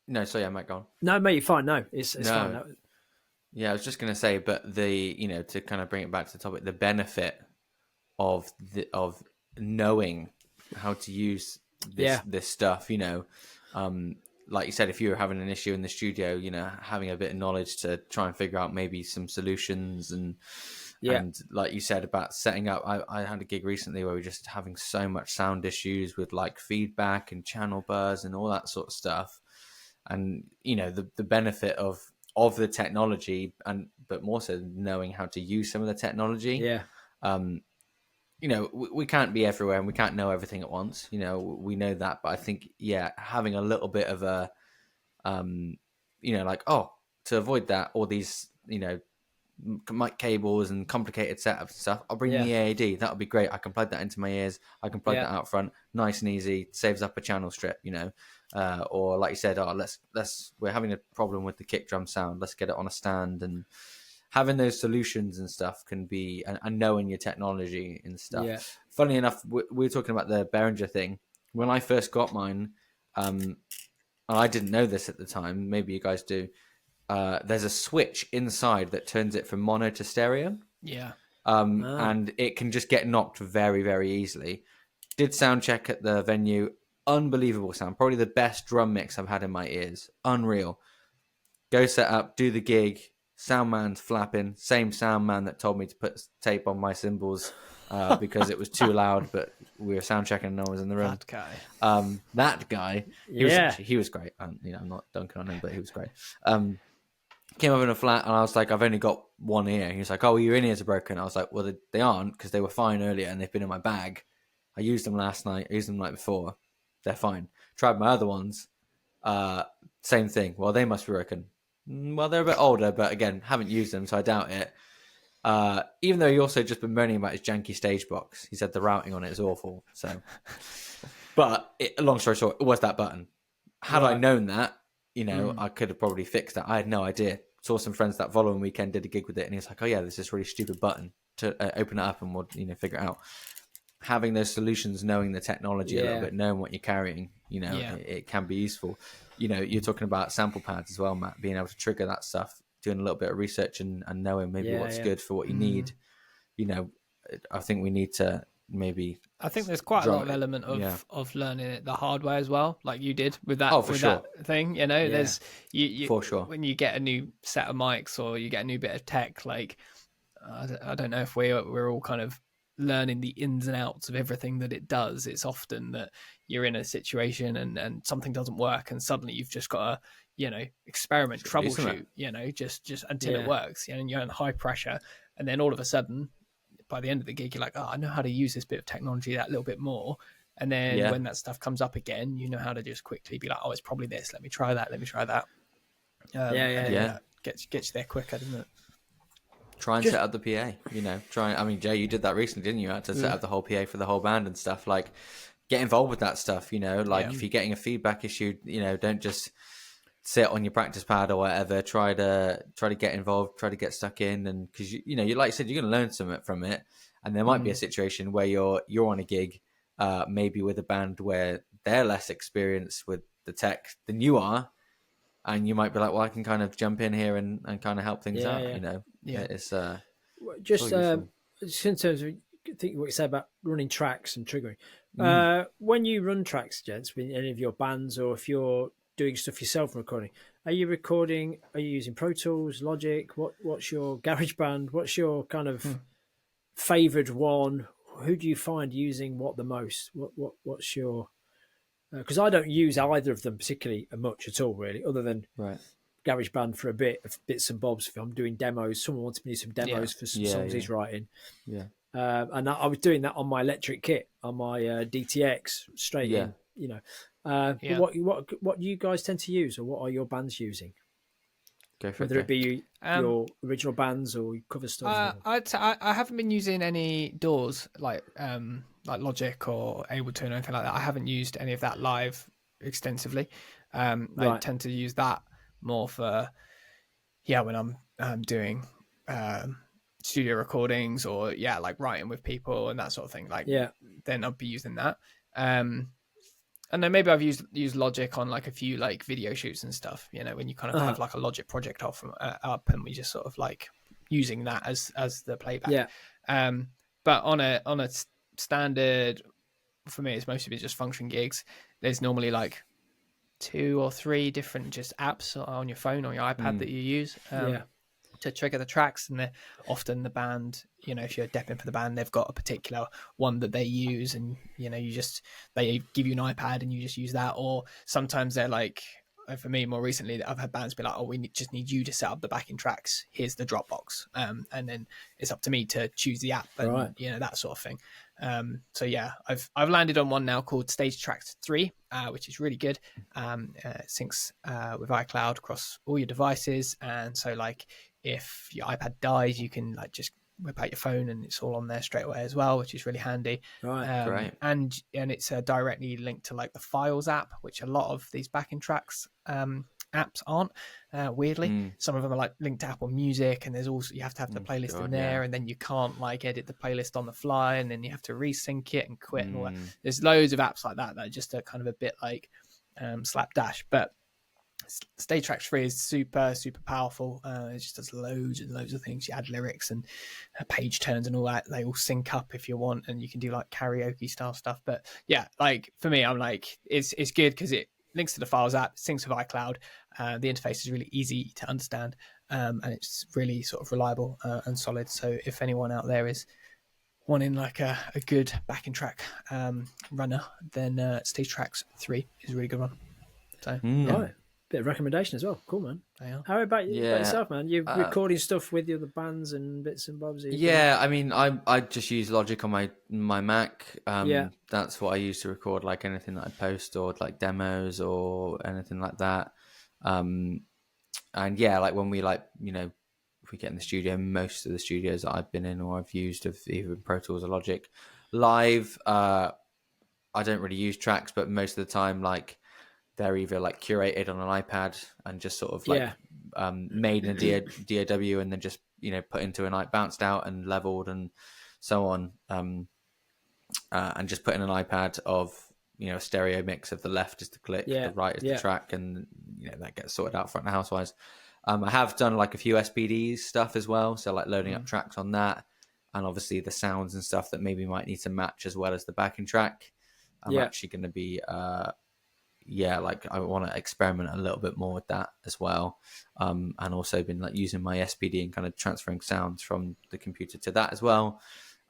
No, sorry, Matt, go on. No, mate, you're fine. No, it's fine. No. Yeah, I was just going to say, but to kind of bring it back to the topic, the benefit of knowing how to use this stuff, like you said, if you were having an issue in the studio, having a bit of knowledge to try and figure out maybe some solutions and like you said about setting up, I had a gig recently where we were just having so much sound issues with like feedback and channel buzz and all that sort of stuff. And, the benefit of the technology but more so knowing how to use some of the technology. Yeah. We can't be everywhere and we can't know everything at once. We know that, but I think, having a little bit of a, to avoid that, all these, mic cables and complicated setups and stuff, I'll bring the AAD. That'll be great. I can plug that into my ears. I can plug that out front, nice and easy, saves up a channel strip, or like you said, we're having a problem with the kick drum sound. Let's get it on a stand. And having those solutions and stuff can be, and knowing your technology and stuff. Yeah. Funny enough, we were talking about the Behringer thing. When I first got mine, and I didn't know this at the time, maybe you guys do, there's a switch inside that turns it from mono to stereo. Yeah. And it can just get knocked very, very easily. Did sound check at the venue. Unbelievable sound. Probably the best drum mix I've had in my ears. Unreal. Go set up, do the gig. Sound man's flapping. Same sound man that told me to put tape on my cymbals because it was too loud, but we were sound checking and no one was in the room. That guy. He was great. I'm not dunking on him, but he was great. Came up in a flat and I was like, I've only got one ear. He was like, oh, your in-ears are broken. I was like, well, they aren't because they were fine earlier and they've been in my bag. I used them last night. I used them the night before. They're fine. Tried my other ones. Same thing. Well, they must be broken. Well, they're a bit older, but again, haven't used them, so I doubt it. Even though he also just been moaning about his janky stage box. He said the routing on it is awful. So, but long story short, it was that button. Had I known that, I could have probably fixed that. I had no idea. Saw some friends that following weekend, did a gig with it, and he was like, oh yeah, there's this really stupid button to open it up and we'll figure it out. Having those solutions, knowing the technology a little bit, knowing what you're carrying, it can be useful. You're talking about sample pads as well, Matt, being able to trigger that stuff, doing a little bit of research and knowing maybe what's good for what you need. I think we need to maybe... I think there's quite a lot of element of learning it the hard way as well, like you did with that, that thing. There's for sure. When you get a new set of mics or you get a new bit of tech, like I don't know if we're all kind of learning the ins and outs of everything that it does. It's often that you're in a situation and something doesn't work and suddenly you've just got to experiment, troubleshoot, just until it works, and you're in high pressure, and then all of a sudden by the end of the gig you're like, oh, I know how to use this bit of technology that little bit more, and then when that stuff comes up again, you know how to just quickly be like, oh, it's probably this, let me try that. Gets you there quicker, doesn't it? Try and set up the PA, Jay, you did that recently, didn't you? To set up the whole PA for the whole band and stuff. Like, get involved with that stuff, if you're getting a feedback issue, don't just sit on your practice pad or whatever. Try to get involved, try to get stuck in. And because, you like you said, you're going to learn something from it. And there might be a situation where you're on a gig, maybe with a band where they're less experienced with the tech than you are, and you might be like, well, I can kind of jump in here and kind of help things out. Yeah. You know, it's Just useful. just in terms of think what you said about running tracks and triggering. When you run tracks, gents, with any of your bands, or if you're doing stuff yourself and recording, are you using Pro Tools, Logic? What's your GarageBand? What's your kind of favored one? Who do you find using what the most? What's your because I don't use either of them particularly much at all, really, other than Right. GarageBand for a bit of bits and bobs. If I'm doing demos, someone wants me to do some demos for some songs he's writing. Yeah. And I was doing that on my electric kit, on my DTX straight in, you know. But what do you guys tend to use, or what are your bands using? Go for Whether it be your original bands or cover stuff. I haven't been using any DAWs like Logic or Ableton or anything like that. I haven't used any of that live extensively. I tend to use that more for when I'm doing studio recordings or like writing with people and that sort of thing. Then I'll be using that. And then maybe I've used Logic on like a few like video shoots and stuff, you know, when you kind of have like a Logic project up and we just sort of like using that as the playback. But on a standard, for me, it's mostly just function gigs. There's normally like 2 or 3 different just apps on your phone or your iPad that you use to trigger the tracks, and they're often the band, you know, if you're depping for the band, they've got a particular one that they use, and you know, they give you an iPad and you just use that. Or sometimes they're like, for me more recently, I've had bands be like, oh, we just need you to set up the backing tracks, here's the Dropbox, and then it's up to me to choose the app and you know, that sort of thing. So yeah, I've landed on one now called Stage Tracks 3, which is really good. It syncs with iCloud across all your devices, and so like if your iPad dies, you can like just whip out your phone and it's all on there straight away as well, which is really handy. Great. And it's directly linked to like the Files app, which a lot of these backing tracks apps aren't, weirdly. Some of them are like linked to Apple Music, and there's also, you have to have the playlist in there, and then you can't like edit the playlist on the fly, and then you have to resync it and quit and all that. There's loads of apps like that that are just a kind of a bit like slapdash, but Stage Tracks 3 is super powerful. It just does loads and loads of things. You add lyrics and page turns and all that. They all sync up if you want, and you can do like karaoke style stuff. But yeah, like for me, I'm like, it's good because it links to the Files app, syncs with iCloud. The interface is really easy to understand, and it's really sort of reliable and solid. So if anyone out there is wanting like a good backing track runner, then Stage Tracks 3 is a really good one. So right. Bit of recommendation as well. Cool, man. Yeah. How about yourself, man? You're recording stuff with the other bands and bits and bobs. Yeah, I mean, I just use Logic on my Mac. That's what I use to record like anything that I post or like demos or anything like that. And yeah, like when we like, you know, if we get in the studio, most of the studios that I've been in or I've used have either Pro Tools or Logic. Live, I don't really use tracks, but most of the time, like, they're either like curated on an iPad and just sort of like made in a DAW and then just, you know, put into bounced out and leveled and so on. And just put in an iPad of, you know, a stereo mix of the left is the click, the right is the track, and, you know, that gets sorted out front and house wise. I have done like a few SPDs stuff as well. So like loading up tracks on that, and obviously the sounds and stuff that maybe might need to match as well as the backing track. I'm actually going to be, like I want to experiment a little bit more with that as well, and also been like using my SPD and kind of transferring sounds from the computer to that as well.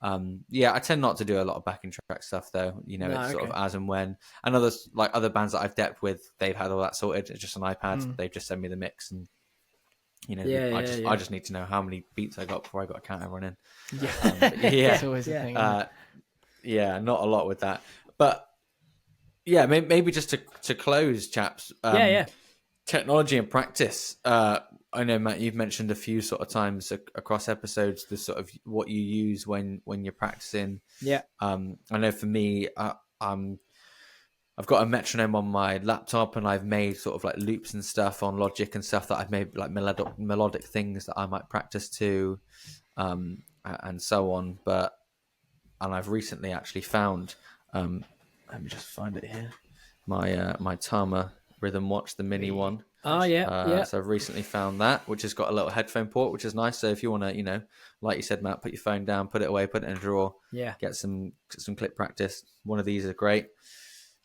I tend not to do a lot of backing track stuff though. You know, it's sort of as and when. And others, like other bands that I've depped with, they've had all that sorted. It's just an iPad. They just send me the mix, and you know, I just need to know how many beats I got before I got a counter running. That's always a thing. Not a lot with that, but. Yeah, maybe just to close, chaps. Technology and practice. I know, Matt, you've mentioned a few sort of times across episodes the sort of what you use when you're practicing. Yeah. I know for me, I've got a metronome on my laptop, and I've made sort of like loops and stuff on Logic and stuff that I've made like melodic things that I might practice to, and so on. And I've recently actually found. Let me just find it here. my Tama Rhythm Watch, the mini one. Oh yeah. So I've recently found that, which has got a little headphone port, which is nice. So if you want to, like you said, Matt, put your phone down, put it away, put it in a drawer, get some clip practice. One of these are great.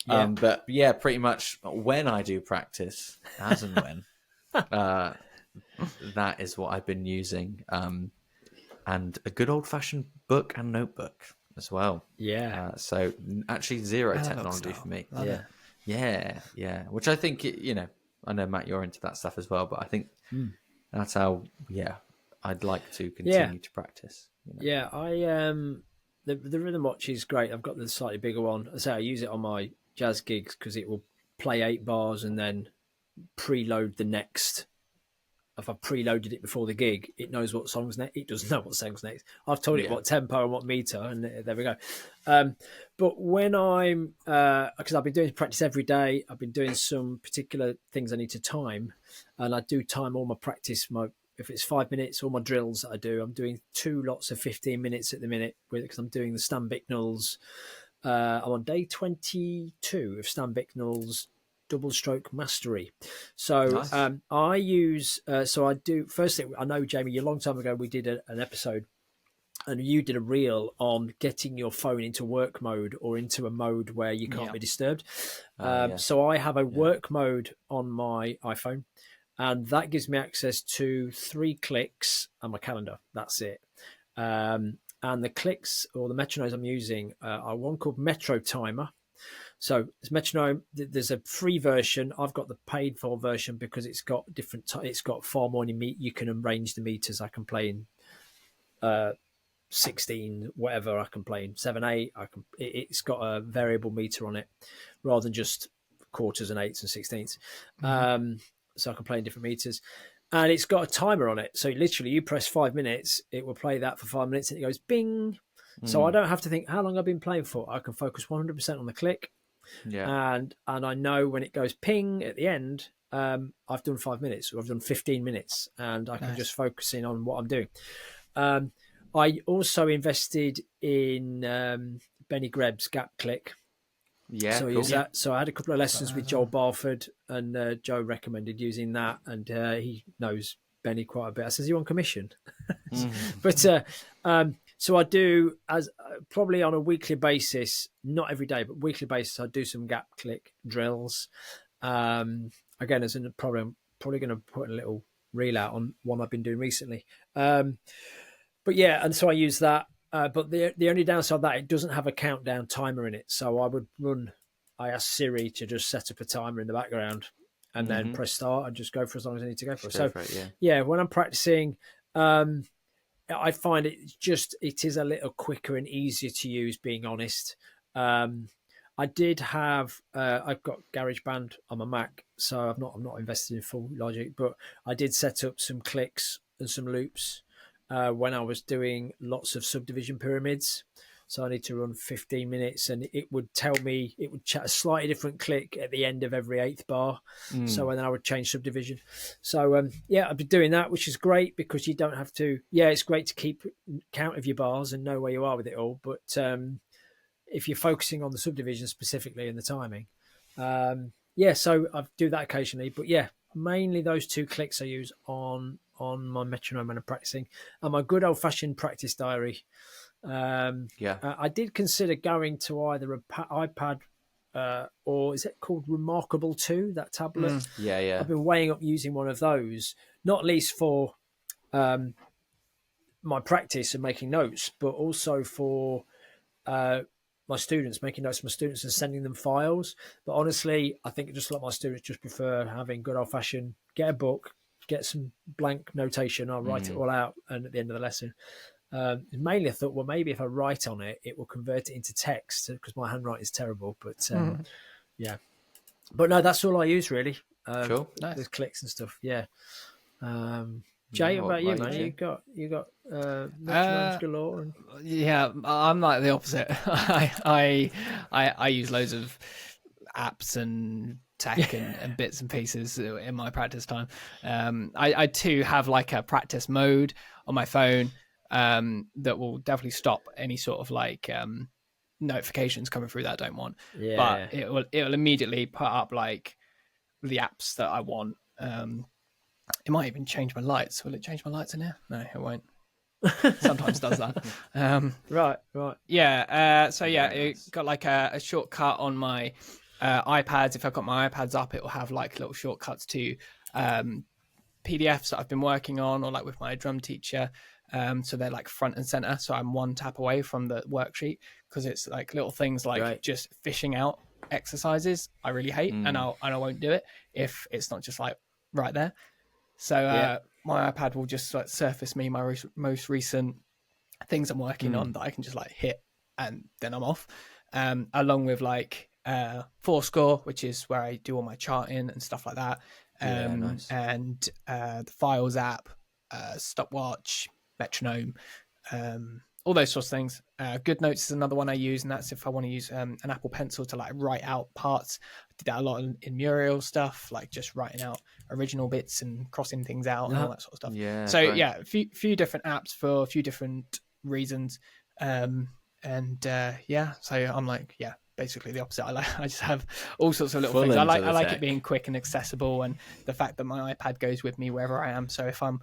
Yeah. But yeah, pretty much when I do practice, as and when, that is what I've been using. And a good old fashioned book and notebook as well. Yeah. So actually zero technology for me. Yeah. Which I think, I know, Matt, you're into that stuff as well, but I think that's how, I'd like to continue to practice. Yeah, the Rhythm Watch is great. I've got the slightly bigger one. I say I use it on my jazz gigs because it will play 8 bars and then preload the next. If I've preloaded it before the gig, it knows what song's next. It doesn't know what song's next. I've told it what tempo and what meter, and there we go. But when I'm, because I've been doing practice every day, I've been doing some particular things I need to time, and I do time all my practice. If it's 5 minutes, all my drills that I do, I'm doing 2 lots of 15 minutes at the minute because I'm doing the Stan Bicknell's. I'm on day 22 of Stan Bicknell's double stroke mastery. So nice. I use so I do first thing. I know, Jamie, a long time ago we did an episode and you did a reel on getting your phone into work mode or into a mode where you can't be disturbed. So I have a work mode on my iPhone, and that gives me access to 3 clicks and my calendar. That's it. And the clicks or the metronomes I'm using are one called Metro Timer. So it's metronome. There's a free version. I've got the paid for version because it's got it's got far more. You can arrange the meters. I can play in 16, whatever. I can play in 7/8. It's got a variable meter on it rather than just quarters and eighths and sixteenths. So I can play in different meters. And it's got a timer on it. So literally you press 5 minutes, it will play that for 5 minutes and it goes bing. So I don't have to think how long I've been playing for. I can focus 100% on the click. Yeah. And I know when it goes ping at the end, I've done 5 minutes or I've done 15 minutes and I can just focus in on what I'm doing. I also invested in Benny Greb's Gap Click. Yeah, so cool. So I had a couple of lessons with Joel Barford, and Joe recommended using that, and he knows Benny quite a bit. I says, "You on commission?" But so I do as probably on a weekly basis, not every day, but weekly basis. I do some Gap Click drills. Again, as in probably going to put a little reel out on one I've been doing recently. But yeah, and so I use that. But the only downside of that, it doesn't have a countdown timer in it. So I asked Siri to just set up a timer in the background and then press start and just go for as long as I need to go for. When I'm practicing, I find it is a little quicker and easier to use, being honest. I did have, I've got GarageBand on my Mac, so I'm not invested in full Logic, but I did set up some clicks and some loops when I was doing lots of subdivision pyramids. So I need to run 15 minutes and it would tell me, it would chat a slightly different click at the end of every 8th bar. So then I would change subdivision. So I've been doing that, which is great because you don't have to, it's great to keep count of your bars and know where you are with it all. But if you're focusing on the subdivision specifically and the timing, so I do that occasionally. But mainly those 2 clicks I use on my metronome when I'm practicing, and my good old fashioned practice diary. I did consider going to either an iPad or is it called Remarkable 2, that tablet? I've been weighing up using one of those, not least for my practice and making notes, but also for my students, making notes for my students and sending them files. But honestly, I think just like my students just prefer having good old fashioned, get a book, get some blank notation, I'll write it all out, and at the end of the lesson. Mainly I thought, well, maybe if I write on it, it will convert it into text because my handwriting is terrible. But but no, that's all I use really. Cool, nice. With clicks and stuff. Yeah. Jay, what about you, man? You got metronomes galore. And... Yeah, I'm like the opposite. I use loads of apps and tech and bits and pieces in my practice time. I too have like a practice mode on my phone that will definitely stop any sort of like notifications coming through that I don't want. Yeah. But it'll immediately put up like the apps that I want. It might even change my lights. Will it change my lights in here? No, it won't. Sometimes does that. Right. Yeah. So yeah, Very nice. it got like a shortcut on my iPads. If I've got my iPads up, it will have like little shortcuts to PDFs that I've been working on, or like with my drum teacher. So they're like front and center. So I'm one tap away from the worksheet, because it's like little things like just fishing out exercises I really hate, and I won't do it if it's not just like right there. So my iPad will just like surface me my most recent things I'm working on that I can just like hit, and then I'm off. Along with like Fourscore, which is where I do all my charting and stuff like that. Nice. And the Files app, Stopwatch, Metronome, all those sorts of things. Good Notes is another one I use, and that's if I want to use an Apple Pencil to like write out parts. I did that a lot in Muriel stuff, like just writing out original bits and crossing things out and all that sort of stuff. Yeah. So great. yeah, a few different apps for a few different reasons. So I'm like, yeah, basically the opposite. I just have all sorts of little Full things. I into the like tech. it being quick and accessible, and the fact that my iPad goes with me wherever I am. So if I'm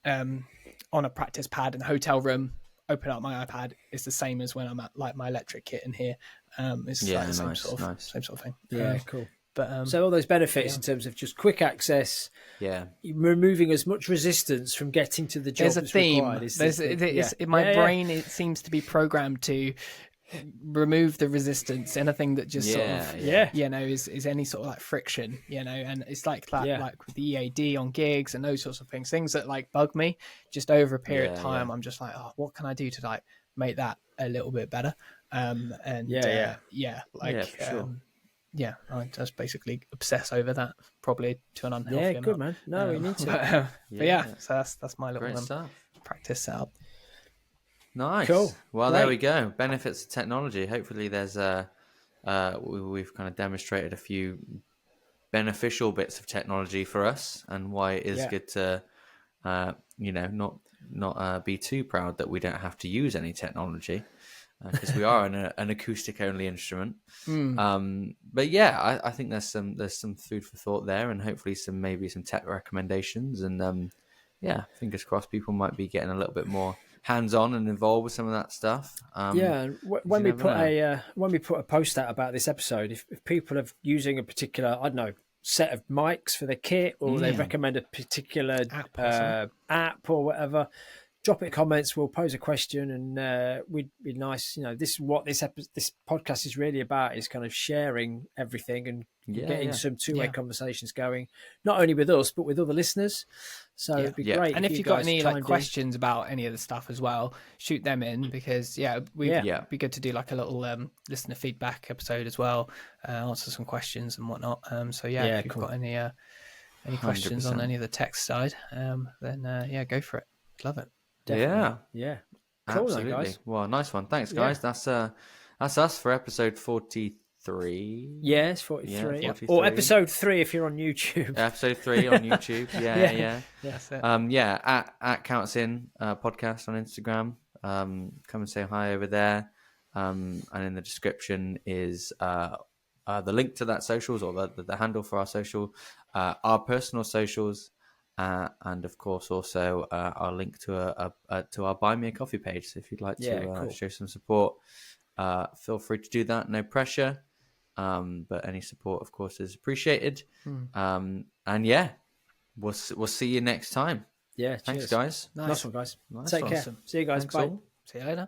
on a practice pad in a hotel room, open up my iPad, it's the same as when I'm at like my electric kit in here. It's like the same sort of thing. Yeah, cool. But So all those benefits in terms of just quick access, Yeah. removing as much resistance from getting to the job there's a that's theme. required. In my brain, it seems to be programmed to remove the resistance. Anything that just sort of is any sort of like friction, and it's like that like with the EAD on gigs and those sorts of things that like bug me. Just over a period of time, I'm just like, oh, what can I do to like make that a little bit better? I just basically obsess over that, probably to an unhealthy amount. Good man. No, we need to. So that's my little practice setup. Nice. Cool. Well, Great. there we go. Benefits of technology. Hopefully, there's we've kind of demonstrated a few beneficial bits of technology for us, and why it is good to, not be too proud that we don't have to use any technology, because we are an acoustic only instrument. But yeah, I think there's some food for thought there, and hopefully maybe some tech recommendations, and fingers crossed people might be getting a little bit more hands-on and involved with some of that stuff. When we put a post out about this episode, if people are using a particular, I don't know, set of mics for their kit, or they recommend a particular app or whatever, drop it in comments. We'll pose a question, and we'd be nice. This is what this podcast is really about: is kind of sharing everything and getting some two-way conversations going, not only with us but with other listeners. So it'd be great. And if you've got any like questions about any of the stuff as well, shoot them in, because it'd be good to do like a little listener feedback episode as well, answer some questions and whatnot. If you've got any questions 100%. on any of the text side, then go for it. Love it. Definitely. Yeah. Cool, absolutely. then, guys. Well, nice one. Thanks, guys. That's us for episode 43. Yes, 43. Yeah, 43. Or episode 3 if you're on YouTube. Episode 3 on YouTube. Yeah. That's it. At Counts In podcast on Instagram. Come and say hi over there. And in the description is the link to that socials, or the handle for our social, our personal socials, and of course also our link to our Buy Me a Coffee page. So if you'd like to show some support, feel free to do that. No pressure. But any support, of course, is appreciated. And we'll see you next time. Yeah, Thanks, cheers. guys. Nice one, guys. Nice Take one. care. See you guys. Thanks Bye. all. See you later.